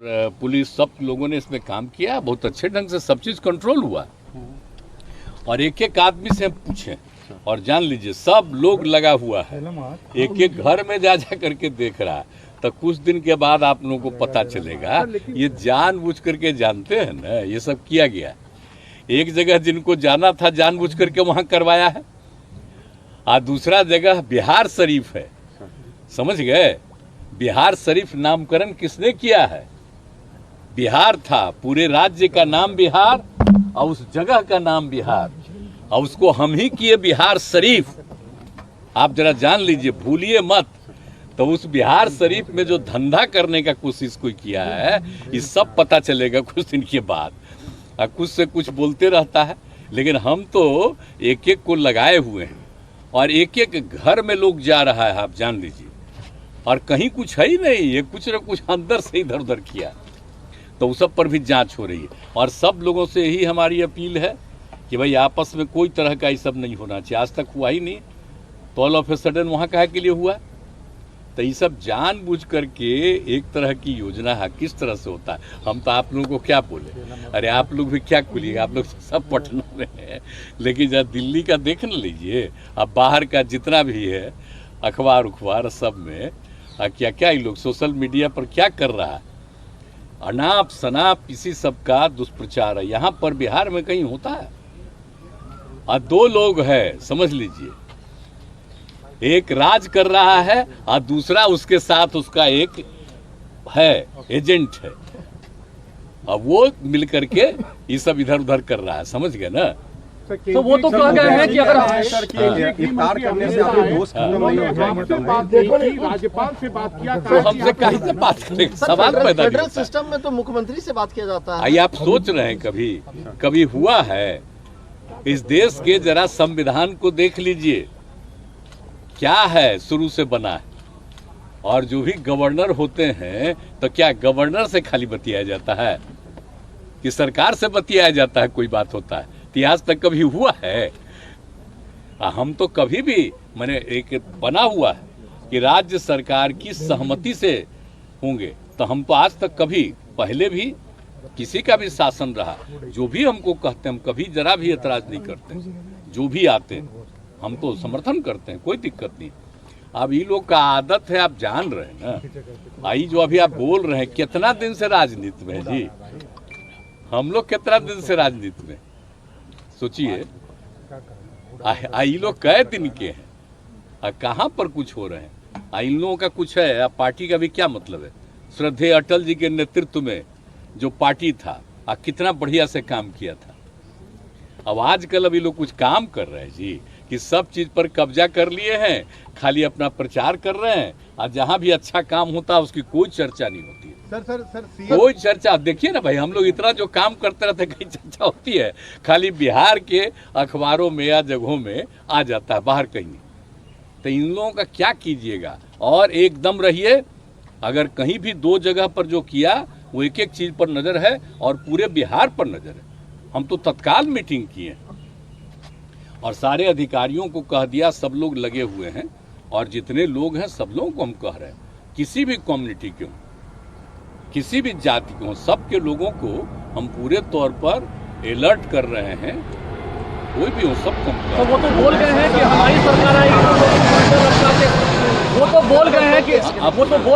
Police सब लोगों ने इसमें काम किया, बहुत अच्छे ढंग से सब चीज कंट्रोल हुआ। और एक एक आदमी से पूछें और जान लीजिए सब लोग लगा हुआ है, एक एक घर में जा जा करके देख रहा है। तो कुछ दिन के बाद आप लोगों को पता चलेगा, ये जानबूझ करके जानते हैं ना, ये सब किया गया। एक जगह जिनको जाना था जानबूझ करके वहां करवाया है, और दूसरा जगह बिहार शरीफ है, समझ गए। बिहार शरीफ नामकरण किसने किया है? बिहार था, पूरे राज्य का नाम बिहार और उस जगह का नाम बिहार, और उसको हम ही किए बिहार शरीफ। आप जरा जान लीजिए, भूलिए मत। तो उस बिहार शरीफ में जो धंधा करने का कोशिश कोई किया है, ये सब पता चलेगा कुछ दिन के बाद। कुछ से कुछ बोलते रहता है, लेकिन हम तो एक एक को लगाए हुए हैं और एक एक घर में लोग जा रहा है, आप जान लीजिए। और कहीं कुछ है ही नहीं, ये कुछ न कुछ अंदर से इधर उधर किया। तो उस सब पर भी जांच हो रही है और सब लोगों से ही हमारी अपील है कि भाई आपस में कोई तरह का ये सब नहीं होना चाहिए। आज तक हुआ ही नहीं, तो ऑल ऑफ ए सडन वहाँ काहे के लिए हुआ? तो ये सब जानबूझ करके एक तरह की योजना है, किस तरह से होता है। हम तो आप लोगों को क्या बोले, अरे आप लोग भी क्या खोलिएगा, आप लोग सब पटना में हैं, लेकिन जब दिल्ली का देख न लीजिए, अब बाहर का जितना भी है अखबार उखबार सब में क्या क्या ये लोग सोशल मीडिया पर क्या कर रहा है, अनाप शनाप इसी सब का दुष्प्रचार है। यहाँ पर बिहार में कहीं होता है? और दो लोग हैं, समझ लीजिए, एक राज कर रहा है और दूसरा उसके साथ उसका एक है एजेंट है, और वो मिलकर के ये सब इधर उधर कर रहा है, समझ गए ना। तो वो तो कह गए हैं कि अगर इफ्तार करने से आपके दोस्त खत्म नहीं हो जाएंगे। राज्यपाल से बात किया, तो हमसे कहीं से बात करेंगे, सवाल पैदा नहीं फेडरल होता है। सिस्टम में तो मुख्यमंत्री से बात किया जाता है। आइए आप सोच रहे हैं कभी हुआ है? इस देश के जरा संविधान को देख लीजिए, क्या है शुरू से बना है। और जो भी गवर्नर होते हैं, तो क्या गवर्नर से खाली बतियाया जाता है कि सरकार से बतियाया जाता है? कोई बात होता है? इतिहास तक कभी हुआ है? हम तो कभी भी मैंने एक बना हुआ है कि राज्य सरकार की सहमति से होंगे, तो हम तो आज तक कभी, पहले भी किसी का भी शासन रहा, जो भी हमको कहते हैं हम कभी जरा भी एतराज नहीं करते। जो भी आते हैं हम तो समर्थन करते हैं, कोई दिक्कत नहीं। अब ये लोग का आदत है, आप जान रहे हैं ना। आई जो अभी आप बोल रहे हैं, कितना दिन से राजनीति में है जी, हम लोग कितना दिन से राजनीति में, सोचिए। ये लोग कई दिन के हैं, कहाँ पर कुछ हो रहे हैं। इन लोगों का कुछ है, पार्टी का भी क्या मतलब है? श्रद्धेय अटल जी के नेतृत्व में जो पार्टी था, कितना बढ़िया से काम किया था। अब आजकल अभी लोग कुछ काम कर रहे हैं जी, कि सब चीज पर कब्जा कर लिए हैं, खाली अपना प्रचार कर रहे हैं, और जहां भी अच्छा काम होता है उसकी कोई चर्चा नहीं होती है। सर कोई चर्चा, देखिए ना भाई, हम लोग इतना जो काम करते रहते हैं, कहीं चर्चा होती है? खाली बिहार के अखबारों में या जगहों में आ जाता है, बाहर कहीं नहीं। तो इन लोगों का क्या कीजिएगा। और एकदम रहिए, अगर कहीं भी दो जगह पर जो किया वो एक एक चीज पर नजर है और पूरे बिहार पर नजर है। हम तो तत्काल मीटिंग किए और सारे अधिकारियों को कह दिया, सब लोग लगे हुए हैं, और जितने लोग हैं सब लोगों को हम कह रहे हैं, किसी भी कम्युनिटी के हों, किसी भी जाति के हों, सबके लोगों को हम पूरे तौर पर अलर्ट कर रहे हैं। कोई भी हो, सबको। तो वो तो बोल गए हैं कि हमारी सरकार आएगी, वो तो बोल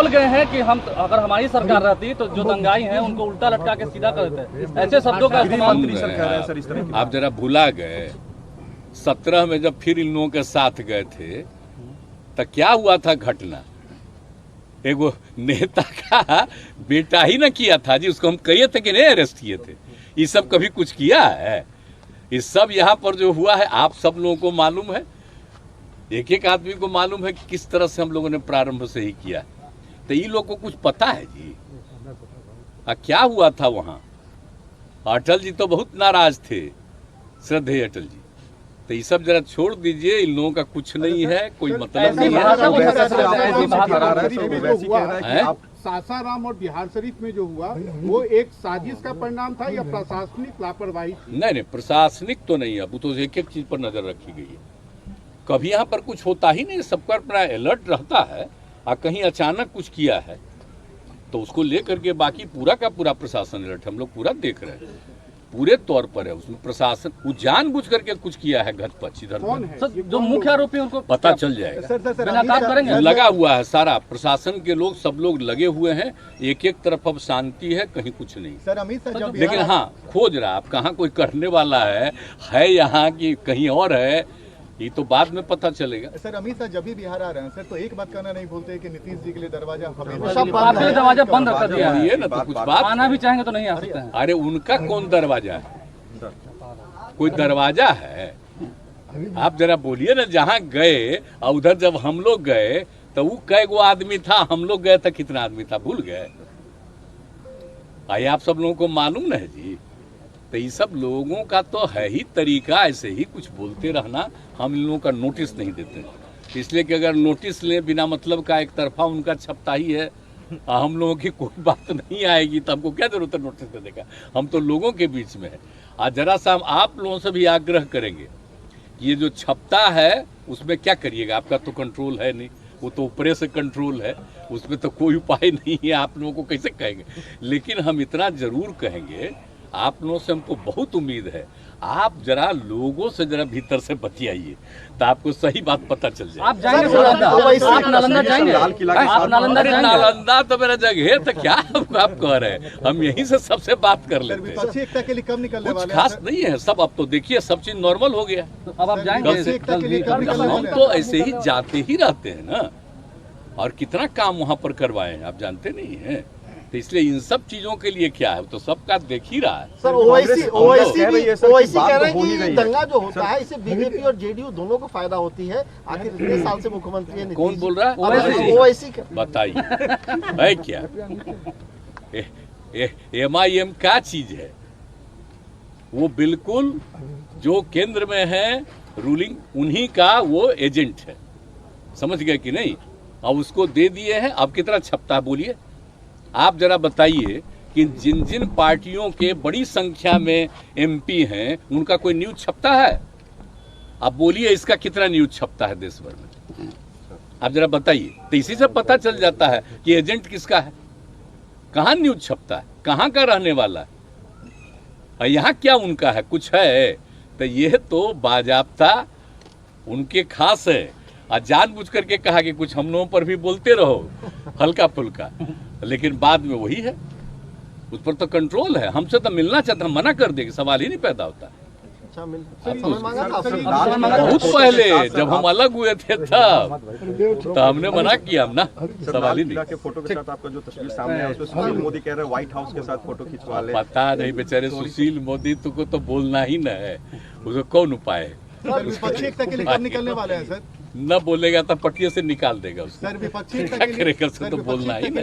गए हैं कि हम अगर हमारी सरकार रहती तो जो दंगाई हैं उनको उल्टा लटका के सीधा कर देते। ऐसे शब्दों का इस्तेमाल। आप जरा भुला गए, 17 में जब फिर इन लोगों के साथ गए थे, तो क्या हुआ था घटना? एगो नेता का बेटा ही ना किया था जी, उसको हम कहे थे कि नहीं अरेस्ट किए थे। ये सब कभी कुछ किया है? ये सब यहाँ पर जो हुआ है, आप सब लोगों को मालूम है, एक एक आदमी को मालूम है कि किस तरह से हम लोगों ने प्रारंभ से ही किया। तो ये लोग को कुछ पता है जी? क्या हुआ था वहाँ? अटल जी तो बहुत नाराज थे, श्रद्धेय अटल जी। तो ये सब जरा छोड़ दीजिए, इन लोगों का कुछ नहीं है, कोई मतलब नहीं है। सासाराम और बिहार शरीफ में जो हुआ वो एक साजिश का परिणाम था या प्रशासनिक लापरवाही? नहीं, प्रशासनिक तो नहीं है, वो तो एक एक चीज पर नजर रखी गई है। कभी यहाँ पर कुछ होता ही नहीं, सबका अपना अलर्ट रहता है, और कहीं अचानक कुछ किया है तो उसको लेकर के बाकी पूरा का पूरा प्रशासन अलर्ट, हम लोग पूरा देख रहे हैं, पूरे तौर पर है उसमें प्रशासन। वो जानबूझ करके कुछ किया है घटपच इधर उधर। सर जो मुख्य आरोपी उनको पता चल जाएगा। नकाब करेंगे। लगा हुआ है सारा प्रशासन के लोग, सब लोग लगे हुए हैं, एक एक तरफ अब शांति है, कहीं कुछ नहीं। सर अमित शाह जब लेकिन हाँ, खोज रहा आप कहाँ कोई करने वाला है यहाँ की कहीं और है, ये तो बाद में पता चलेगा। सर अमित शाह जब भी बिहार आ रहे हैं सर तो एक बात कहना नहीं भूलते कि नीतीश जी के लिए दरवाजा हमेशा आपने दरवाजा बंद कर दिया है। ये ना तो कुछ बात, आना भी चाहेंगे तो नहीं आ सकते हैं। अरे उनका कौन दरवाजा है, कोई दरवाजा है? आप जरा बोलिए ना, जहाँ गए और उधर जब हम लोग गए तो वो कै गो आदमी था, हम लोग गए तो कितना आदमी था भूल गए? आइए आप सब लोगों को मालूम ना है जी। तो ये सब लोगों का तो है ही तरीका, ऐसे ही कुछ बोलते रहना। हम इन लोगों का नोटिस नहीं देते, इसलिए कि अगर नोटिस लें बिना मतलब का एक तरफा उनका छपता ही है, हम लोगों की कोई बात नहीं आएगी तो हमको क्या जरूरत है नोटिस देने का? हम तो लोगों के बीच में है। आज जरा सा हम आप लोगों से भी आग्रह करेंगे कि ये जो छपता है उसमें क्या करिएगा, आपका तो कंट्रोल है नहीं, वो तो ऊपरे से कंट्रोल है, उसमें तो कोई उपाय नहीं है, आप लोगों को कैसे कहेंगे? लेकिन हम इतना जरूर कहेंगे, आप लोगों से हमको बहुत उम्मीद है, आप जरा लोगों से जरा भीतर से बतियाइए तो आपको सही बात पता चल जाए। आप जाएंगे नालंदा? आप नालंदा जाएंगे? आप नालंदा अरे जाएंगे? नालंदा तो मेरा जगह है, तो क्या आप कह रहे हैं? हम यहीं से सबसे बात कर लेते हैं। विपक्षी एकता के लिए कब निकलने कुछ वाले हैं खास नहीं है, सब अब तो देखिए सब चीज नॉर्मल हो गया। तो अब आप जाएंगे? कल से एकता के लिए कब निकलने हम वाले हैं? तो ऐसे ही जाते ही रहते हैं ना, और कितना काम वहां पर करवाए हैं आप जानते नहीं हैं। तो इसलिए इन सब चीजों के लिए क्या है, तो सबका देख ही रहा है। सर ओवैसी कह रही है सर कि ओवैसी बात कह तो रहे हो ही हैं रही कि है। दंगा जो होता है इससे बीजेपी और जेडीयू दोनों को फायदा होती है। आखिर इतने साल से मुख्यमंत्री है कौन बोल रहा है? ओवैसी का बताइए है क्या? MIM क्या चीज है? वो बिल्कुल जो केंद्र में है रूलिंग, उन्हीं का वो एजेंट है, समझ गए कि नहीं? अब उसको दे दिए हैं, अब कितना छपता है बोलिए? आप जरा बताइए कि जिन जिन पार्टियों के बड़ी संख्या में MP हैं उनका कोई न्यूज छपता है? आप बोलिए इसका कितना न्यूज छपता है देश भर में? आप जरा बताइए। तो इसी से पता चल जाता है कि एजेंट किसका है, कहाँ न्यूज छपता है, कहाँ का रहने वाला है, और यहाँ क्या उनका है, कुछ है? तो ये तो बाजाब्ता उनके खास है, और जानबूझ करके कहा कि कुछ हम लोगों पर भी बोलते रहो हल्का फुल्का, लेकिन बाद में वही है, उस पर तो कंट्रोल है। हमसे तो मिलना चाहता, हम मना कर देंगे, सवाल ही नहीं पैदा होता। अच्छा समय मांगा था आपसे? बहुत पहले जब हम अलग हुए थे तब तो हमने मना किया, हम ना सवाल ही नहीं। के फोटो के साथ आपका जो तस्वीर सामने है उसमें सुशील मोदी कह रहे हैं व्हाइट हाउस के साथ फोटो खिंचवा ले। पता नहीं बेचारे सुशील मोदी को तो बोलना ही न है, उसको कौन उपाय है? सर विपक्षी एकता के लिए कब निकलने वाले हैं सर? न बोलेगा तो पटिया से निकाल देगा उसको, सर विपक्षी एकता क्या के लिए करेगा? उसको सर, तो विपक्षी बोलना ही एकता के नहीं।